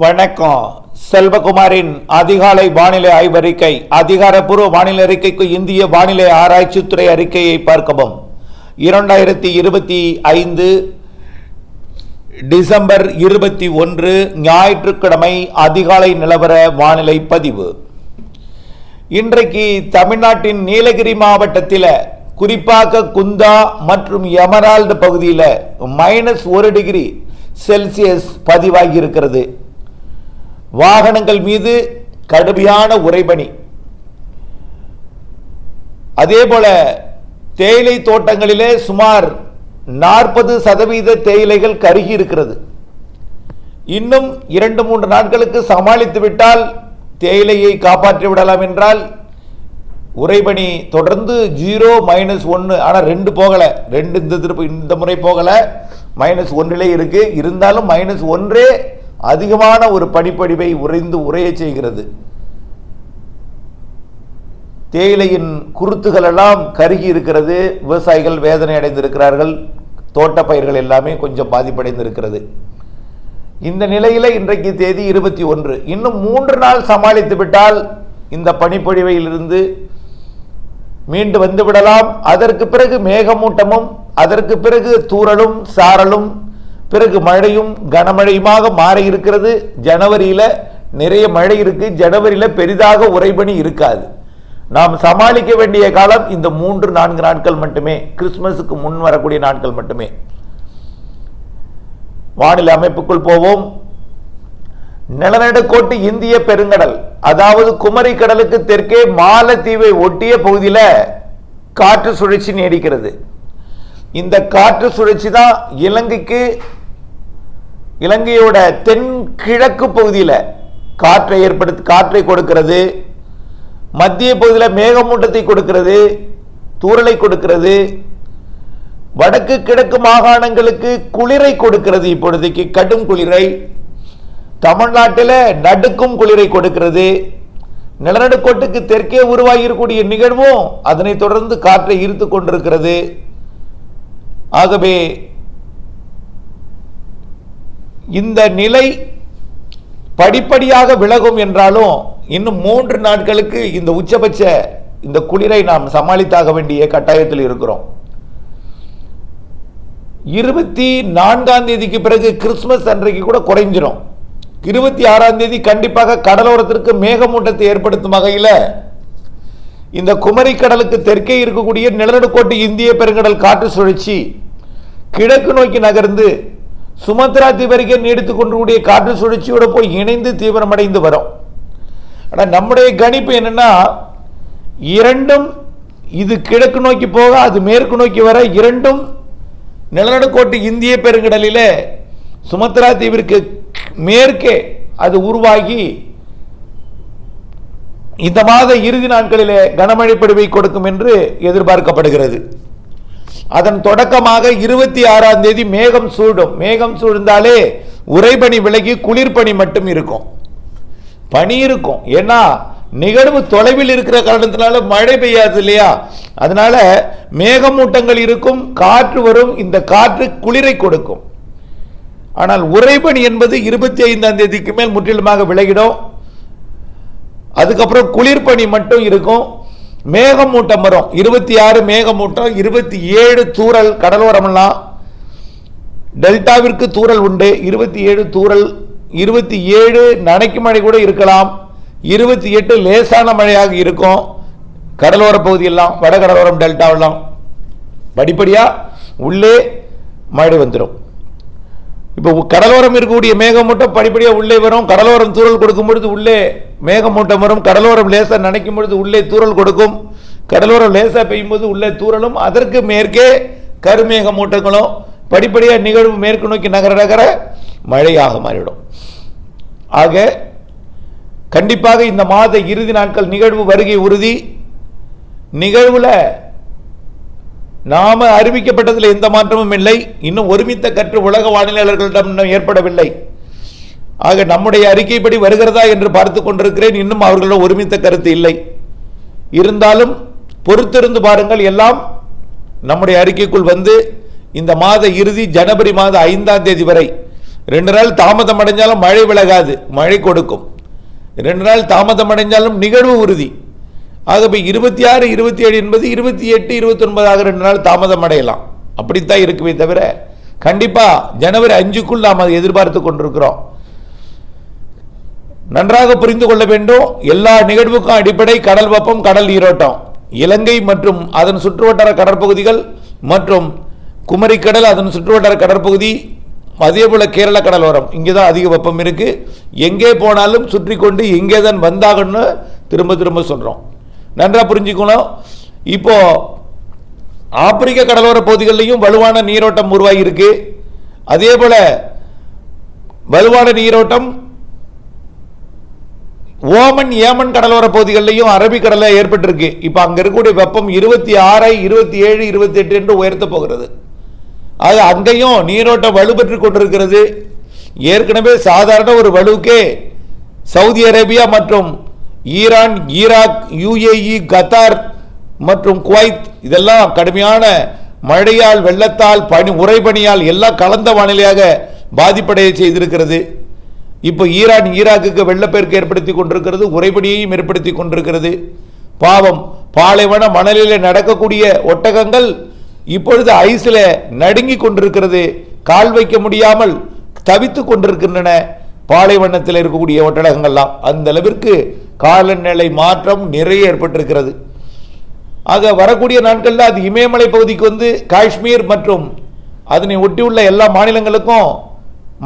வணக்கம். செல்வகுமாரின் அதிகாலை வானிலை ஆய்வறிக்கை. அதிகாரப்பூர்வ வானிலை அறிக்கைக்கு இந்திய வானிலை ஆராய்ச்சித்துறை அறிக்கையை பார்க்கவும். 2025 டிசம்பர் 21 ஞாயிற்றுக்கிழமை அதிகாலை நிலவர வானிலை பதிவு. இன்றைக்கு தமிழ்நாட்டின் நீலகிரி மாவட்டத்தில் குறிப்பாக குந்தா மற்றும் எமரால்டு பகுதியில் -1 டிகிரி செல்சியஸ் பதிவாகி இருக்கிறது. வாகனங்கள் மீது கடுமையான உறைபனி. அதேபோல தேயிலை தோட்டங்களிலே சுமார் 40% தேயிலைகள் கருகி இருக்கிறது. இன்னும் 2-3 நாட்களுக்கு சமாளித்து விட்டால் தேயிலையை காப்பாற்றி விடலாம் என்றால் உறைபனி தொடர்ந்து 0, -1. ஆனால் 2 போகல, 2 இந்த முறை போகல, -1 இருக்கு. இருந்தாலும் -1 அதிகமான ஒரு பனிப்பொழிவை உறைய செய்கிறது. தேயிலையின் குருத்துகள் எல்லாம் கருகி இருக்கிறது. விவசாயிகள் வேதனை அடைந்திருக்கிறார்கள். தோட்ட பயிர்கள் எல்லாமே கொஞ்சம் பாதிப்படைந்திருக்கிறது. இந்த நிலையில் இன்றைக்கு தேதி 21. இன்னும் 3 நாள் சமாளித்து விட்டால் இந்த பனிப்பொழிவையிலிருந்து மீண்டு வந்து விடலாம். அதற்கு பிறகு மேகமூட்டமும், அதற்கு பிறகு தூறலும் சாரலும், பிறகு மழையும் கனமழையுமாக மாறி இருக்கிறது. ஜனவரியில் நிறைய மழை இருக்கு. ஜனவரியில் பெரிதாக உறைபனி இருக்காது. நாம் சமாளிக்க வேண்டிய காலம் இந்த 3-4 நாட்கள் மட்டுமே. கிறிஸ்துமஸுக்கு முன் வரக்கூடிய நாட்கள் மட்டுமே. வானிலை அமைப்புக்குள் போவோம். நிலநடுக்கோட்டு இந்திய பெருங்கடல், அதாவது குமரி கடலுக்கு தெற்கே மாலத்தீவை ஒட்டிய பகுதியில் காற்று சுழற்சி நீடிக்கிறது. இந்த காற்று சுழற்சி தான் இலங்கையோட தென்கிழக்கு பகுதியில் காற்றை கொடுக்கிறது. மத்திய பகுதியில் மேகமூட்டத்தை கொடுக்கிறது, தூறலை கொடுக்கிறது. வடக்கு கிழக்கு மாகாணங்களுக்கு குளிரை கொடுக்கிறது. இப்பொழுதைக்கு கடும் குளிரை. தமிழ்நாட்டில் நடுக்கும் குளிரை கொடுக்கிறது. நிலநடுக்கோட்டுக்கு தெற்கே உருவாகியிருக்கூடிய நிகழ்வும் அதனை தொடர்ந்து காற்றை ஈர்த்து கொண்டிருக்கிறது. ஆகவே இந்த நிலை படிப்படியாக விலகும் என்றாலும் இன்னும் 3 நாட்களுக்கு இந்த உச்சபட்ச இந்த குளிரை நாம் சமாளித்தாக வேண்டிய கட்டாயத்தில் இருக்கிறோம். 24ஆம் தேதிக்கு பிறகு கிறிஸ்துமஸ் அன்றைக்கு கூட குறைஞ்சிடும். 26ஆம் தேதி கண்டிப்பாக கடலோரத்திற்கு மேகமூட்டத்தை ஏற்படுத்தும் வகையில் இந்த குமரி கடலுக்கு தெற்கே இருக்கக்கூடிய நிலநடுக்கோட்டு இந்திய பெருங்கடல் காற்று சுழற்சி கிழக்கு நோக்கி நகர்ந்து சுமத்ரா தீபரிக்க நீடித்துக் கொண்டிருக்கூடிய காற்று சுழற்சியோடு போய் இணைந்து தீவிரமடைந்து வரும். ஆனால் நம்முடைய கணிப்பு என்னன்னா, இரண்டும் இது கிழக்கு நோக்கி போக அது மேற்கு நோக்கி வர, இரண்டும் நிலநடுக்கோட்டு இந்திய பெருங்கடலில் சுமத்ரா தீவிற்கு மேற்கே அது உருவாகி இந்த மாத இறுதி நாட்களிலே கனமழை பொழிவை கொடுக்கும் என்று எதிர்பார்க்கப்படுகிறது. அதன் தொடக்கமாக 26ஆம் தேதி மேகம் சூடும். மேகம் சூழ்ந்தாலே உறைபனி விலகி குளிர்பனி மட்டும் இருக்கும். பனி இருக்கும். ஏன்னா நிகழ்வு தொலைவில் இருக்கிற காரணத்தினால மழை பெய்யாது இல்லையா. அதனால மேகமூட்டங்கள் இருக்கும், காற்று வரும். இந்த காற்று குளிரை கொடுக்கும். ஆனால் உறைபனி என்பது 25ஆம் தேதிக்கு மேல் முற்றிலுமாக விலகிடும். அதுக்கப்புறம் குளிர்பனி மட்டும் இருக்கும். மேகமூட்டம் வரும். 26 மேகமூட்டம், 27 தூறல். கடலோரம்லாம் டெல்டாவிற்கு தூறல் உண்டு. 27 தூறல், 27 நனைக்கு மழை கூட இருக்கலாம். 28 லேசான மழையாக இருக்கும். கடலோர பகுதியெல்லாம், வடகடலோரம், டெல்டாவெல்லாம் படிப்படியாக உள்ளே மழை வந்துடும். இப்போ கடலோரம் இருக்கக்கூடிய மேகமூட்டம் படிப்படியாக உள்ளே வரும். கடலோரம் தூறல் கொடுக்கும் பொழுது உள்ளே மேகமூட்டம் வரும். கடலோரம் லேசாக நினைக்கும் பொழுது உள்ளே தூறல் கொடுக்கும். கடலோரம் லேசாக பெய்யும் போது உள்ளே தூறலும், அதற்கு மேற்கே கருமேகமூட்டங்களும் படிப்படியாக நிகழ்வு மேற்கு நோக்கி நகர மழையாக மாறிவிடும். ஆக கண்டிப்பாக இந்த மாத இறுதி நாட்கள் நிகழ்வு வருகை உறுதி. நிகழ்வுல நாம அறிவிக்கப்பட்டதில் எந்த மாற்றமும் இல்லை. இன்னும் ஒருமித்த கற்று உலக வானிலையாளர்களிடம் ஏற்படவில்லை. ஆக நம்முடைய அறிக்கைப்படி வருகிறதா என்று பார்த்து கொண்டிருக்கிறேன். இன்னும் அவர்களிடம் ஒருமித்த கருத்து இல்லை. இருந்தாலும் பொறுத்திருந்து பாருங்கள். எல்லாம் நம்முடைய அறிக்கைக்குள் வந்து இந்த மாத இறுதி ஜனவரி மாத 5ஆம் தேதி வரை 2 நாள் தாமதம் அடைஞ்சாலும் மழை விலகாது, மழை கொடுக்கும். 2 நாள் தாமதம் அடைஞ்சாலும் நிகழ்வு உறுதி. ஆகவே 26, 27 என்பது 28, 29 2 நாள் தாமதம் அடையலாம். அப்படித்தான் இருக்குமே தவிர கண்டிப்பா ஜனவரி 5க்குள் நாம் அதை எதிர்பார்த்து கொண்டிருக்கிறோம். நன்றாக புரிந்து கொள்ள வேண்டும். எல்லா நிகழ்வுக்கும் அடிப்படை கடல் வெப்பம், கடல் நீரோட்டம். இலங்கை மற்றும் அதன் சுற்றுவட்டார கடற்பகுதிகள் மற்றும் குமரிக்கடல் அதன் சுற்றுவட்டார கடற்பகுதி, அதே போல கேரள கடலோரம், இங்கே தான் அதிக வெப்பம் இருக்கு. எங்கே போனாலும் சுற்றி கொண்டு இங்கே தான் வந்தாகன்னு திரும்ப திரும்ப சொல்றோம். நன்றா புரிஞ்சுக்கணும். இப்போ ஆப்பிரிக்க கடலோர பகுதிகளிலையும் வலுவான நீரோட்டம் உருவாகி இருக்கு. அதே போல வலுவான நீரோட்டம் ஓமன், ஏமன் கடலோர பகுதிகளிலையும் அரபிக்கடலில் ஏற்பட்டிருக்கு. இப்போ அங்க இருக்கக்கூடிய வெப்பம் 26, 27, 28 என்று உயர்த்த போகிறது. அது அங்கேயும் நீரோட்டம் வலுப்பெற்று கொண்டிருக்கிறது. ஏற்கனவே சாதாரண ஒரு வலுக்கே சவுதி அரேபியா மற்றும் ஈரான், ஈராக், UAE, கத்தார் மற்றும் குவைத் இதெல்லாம் கடுமையான மழையால், வெள்ளத்தால், உறைபனியால் எல்லாம் கலந்த வானிலையாக பாதிப்படைய செய்திருக்கிறது. இப்போ ஈரான், ஈராக்குக்கு வெள்ளப்பெருக்கு ஏற்படுத்தி கொண்டிருக்கிறது, உறைபனியையும் ஏற்படுத்தி கொண்டிருக்கிறது. பாவம், பாலைவன மணலில் நடக்கக்கூடிய ஒட்டகங்கள் இப்பொழுது ஐஸில் நடுங்கி கொண்டிருக்கிறது. கால் வைக்க முடியாமல் தவித்து கொண்டிருக்கின்றன. பாலைவனத்தில் இருக்கக்கூடிய ஒட்டகங்கள்லாம் அந்த அளவிற்கு காலநிலை மாற்றம் நிறைய ஏற்பட்டிருக்கிறது. ஆக வரக்கூடிய நாட்களில் அது இமயமலை பகுதிக்கு வந்து காஷ்மீர் மற்றும் அதனை ஒட்டியுள்ள எல்லா மாநிலங்களுக்கும்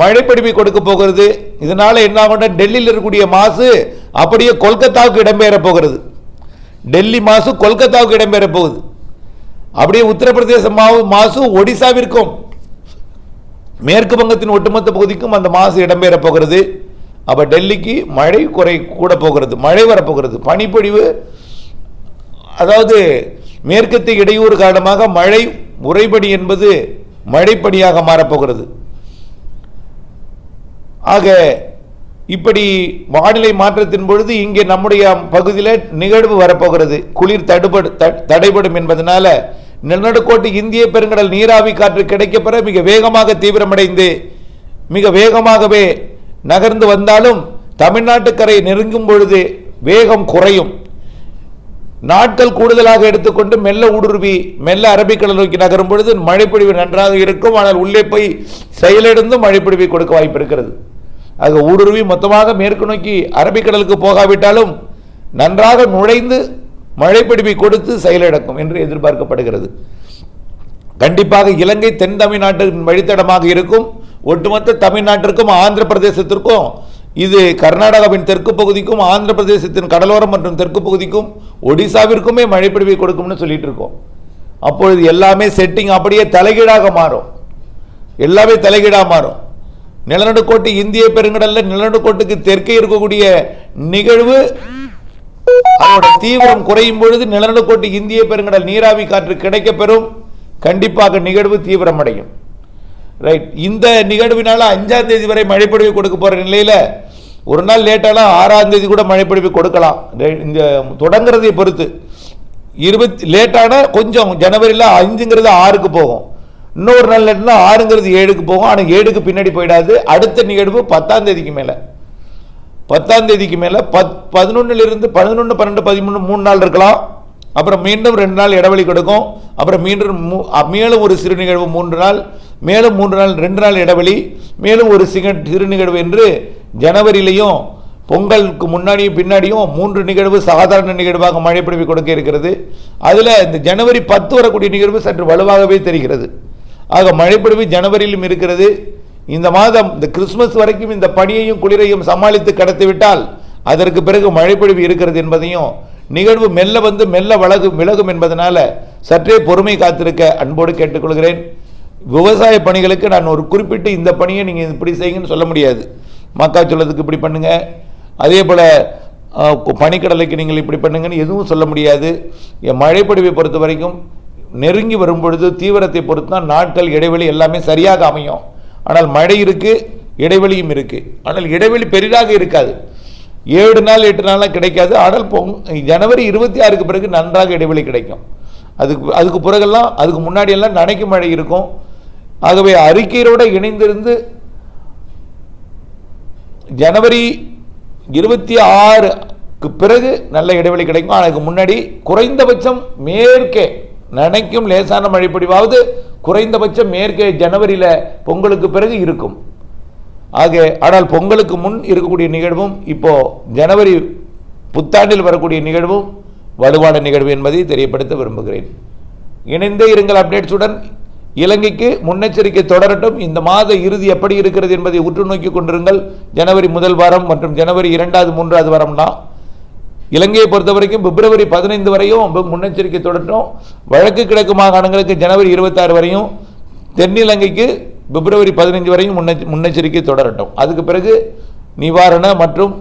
மழைப்பிடிப்பை கொடுக்க போகிறது. இதனால என்ன ஆகும், டெல்லியில் இருக்கக்கூடிய மாசு அப்படியே கொல்கத்தாவுக்கு இடம்பெயர போகிறது. டெல்லி மாசு கொல்கத்தாவுக்கு இடம்பெயர போகுது. அப்படியே உத்தரப்பிரதேச மாசு ஒடிசாவிற்கும் மேற்கு வங்கத்தின் ஒட்டுமொத்த பகுதிக்கும் அந்த மாசு இடம்பெயர போகிறது. அப்ப டெல்லிக்கு மழை கூட போகிறது, மழை வரப்போகிறது. பனிப்பொழிவு, அதாவது மேற்கத்திய இடையூறு காரணமாக மழை உறைபனி என்பது மழைப்பனியாக மாறப்போகிறது. ஆக இப்படி வானிலை மாற்றத்தின் பொழுது இங்கே நம்முடைய பகுதியில் நிகழ்வு வரப்போகிறது. குளிர் தடைபடும் என்பதனால நிலநடுக்கோட்டு இந்திய பெருங்கடல் நீராவி காற்று கிடைக்கப்பெற மிக வேகமாக தீவிரமடைந்து மிக வேகமாகவே நகர்ந்து வந்தாலும் தமிழ்நாட்டு கரை நெருங்கும் பொழுது வேகம் குறையும். நாட்கள் கூடுதலாக எடுத்துக்கொண்டு மெல்ல ஊடுருவி மெல்ல அரபிக்கடல் நோக்கி நகரும் பொழுது மழைப்பொழிவு நன்றாக இருக்கும். ஆனால் உள்ளே போய் செயலிழந்து மழைப்பொழிவை கொடுக்க வாய்ப்பு இருக்கிறது. ஆக ஊடுருவி மொத்தமாக மேற்கு நோக்கி அரபிக்கடலுக்கு போகாவிட்டாலும் நன்றாக நுழைந்து மழைப்பொழிவை கொடுத்து செயலிழக்கும் என்று எதிர்பார்க்கப்படுகிறது. கண்டிப்பாக இலங்கை தென் தமிழ்நாட்டின் வழித்தடமாக இருக்கும். ஒட்டுமொத்த தமிழ்நாட்டிற்கும் ஆந்திர பிரதேசத்திற்கும், இது கர்நாடகாவின் தெற்கு பகுதிக்கும் ஆந்திர பிரதேசத்தின் கடலோரம் மற்றும் தெற்கு பகுதிக்கும் ஒடிசாவிற்குமே மழைப்பொழிவை கொடுக்கும்னு சொல்லிட்டு இருக்கோம். அப்பொழுது எல்லாமே செட்டிங் அப்படியே தலைகீழாக மாறும். எல்லாமே தலைகீழாக மாறும். நிலநடுக்கோட்டு இந்திய பெருங்கடல்ல நிலநடுக்கோட்டுக்கு தெற்கே இருக்கக்கூடிய நிகழ்வு அதோட தீவிரம் குறையும் பொழுது நிலநடுக்கோட்டு இந்திய பெருங்கடல் நீராவி காற்று கிடைக்கப்பெறும். கண்டிப்பாக நிகழ்வு தீவிரம் அடையும். ரைட். இந்த நிகழ்வினால 5ஆம் தேதி வரை மழைப்பொழிவு கொடுக்க போற நிலையில ஒரு நாள் லேட்டாலாம் 6ஆம் தேதி கூட மழைப்பொழிவு கொடுக்கலாம். இந்த தொடங்குறதை பொறுத்து 20 லேட்டான கொஞ்சம் ஜனவரியில் 5ங்கிறது 6க்கு போகும். இன்னொரு நாள் லேட்னா 6ங்கிறது 7க்கு போகும். ஆனால் 7க்கு பின்னாடி போயிடாது. அடுத்த நிகழ்வு 10ஆம் தேதிக்கு மேலே 10ஆம் தேதிக்கு மேலே 11லிருந்து 11, 12, 13 3 நாள் இருக்கலாம். அப்புறம் மீண்டும் 2 நாள் இடைவெளி கொடுக்கும். அப்புறம் மேலும் ஒரு சிறு நிகழ்வு 3 நாள், மேலும் 3 நாள் 2 நாள் இடைவெளி, மேலும் ஒரு சிறு நிகழ்வு என்று ஜனவரியிலையும் பொங்கலுக்கு முன்னாடியும் பின்னாடியும் 3 நிகழ்வு சாதாரண நிகழ்வாக மழைப்பொழிவு கொடுக்க இருக்கிறது. அதில் இந்த ஜனவரி 10 வரக்கூடிய நிகழ்வு சற்று வலுவாகவே தெரிகிறது. ஆக மழைப்பொழிவு ஜனவரியிலும் இருக்கிறது. இந்த மாதம் இந்த கிறிஸ்துமஸ் வரைக்கும் இந்த பனியையும் குளிரையும் சமாளித்து கடத்திவிட்டால் அதற்கு பிறகு மழைப்பொழிவு இருக்கிறது என்பதையும், நிகழ்வு மெல்ல வந்து மெல்ல விலகும் என்பதனால சற்றே பொறுமை காத்திருக்க அன்போடு கேட்டுக்கொள்கிறேன். விவசாய பணிகளுக்கு நான் ஒரு குறிப்பிட்டு இந்த பணியை நீங்கள் இப்படி செய்யுங்கன்னு சொல்ல முடியாது. மக்காச்சோளத்துக்கு இப்படி பண்ணுங்க, அதே போல் பனிக்கடலைக்கு நீங்கள் இப்படி பண்ணுங்கன்னு எதுவும் சொல்ல முடியாது. மழைப்பொழிவை பொறுத்த வரைக்கும் நெருங்கி வரும் பொழுது தீவிரத்தை பொறுத்து தான் நாட்கள் இடைவெளி எல்லாமே சரியாக அமையும். ஆனால் மழை இருக்குது, இடைவெளியும் இருக்குது. ஆனால் இடைவெளி பெரிதாக இருக்காது. 7 நாள் 8 நாளாக கிடைக்காது. ஆனால் ஜனவரி 26க்கு பிறகு நன்றாக இடைவெளி கிடைக்கும். அதுக்கு பிறகெல்லாம் அதுக்கு முன்னாடியெல்லாம் நனைக்கும் மழை இருக்கும். ஆகவே அறிக்கையோடு இணைந்திருந்து ஜனவரி 26க்கு பிறகு நல்ல இடைவெளி கிடைக்கும். அதுக்கு முன்னாடி குறைந்தபட்சம் மேற்கே நனைக்கும் லேசான மழை பொழிவாவது குறைந்தபட்சம் மேற்கே ஜனவரியில் பொங்கலுக்கு பிறகு இருக்கும். ஆனால் பொங்கலுக்கு முன் இருக்கக்கூடிய நிகழ்வும் இப்போ ஜனவரி புத்தாண்டில் வரக்கூடிய நிகழ்வும் வலுவான நிகழ்வு என்பதை தெரியப்படுத்த விரும்புகிறேன். இணைந்தே இருங்கள் அப்டேட்ஸுடன். இலங்கைக்கு முன்னெச்சரிக்கை தொடரட்டும். இந்த மாத இறுதி எப்படி இருக்கிறது என்பதை உற்று நோக்கி கொண்டிருங்கள். ஜனவரி முதல் வாரம் மற்றும் ஜனவரி 2வது 3வது வாரம்னா இலங்கையை பொறுத்த வரைக்கும் பிப்ரவரி 15 வரையும் முன்னெச்சரிக்கை தொடரட்டும். வடக்கு கிழக்கு மாகாணங்களுக்கு ஜனவரி 26 வரையும், தென்னிலங்கைக்கு பிப்ரவரி 15 வரையும் முன்னெச்சரிக்கை தொடரட்டும். அதுக்கு பிறகு நிவாரண மற்றும்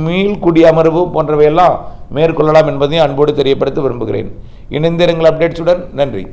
மீள் குடியமர்வு போன்றவையெல்லாம் மேற்கொள்ளலாம் என்பதையும் அன்போடு தெரியப்படுத்த விரும்புகிறேன். இணைந்திருங்கள் அப்டேட்ஸுடன். நன்றி.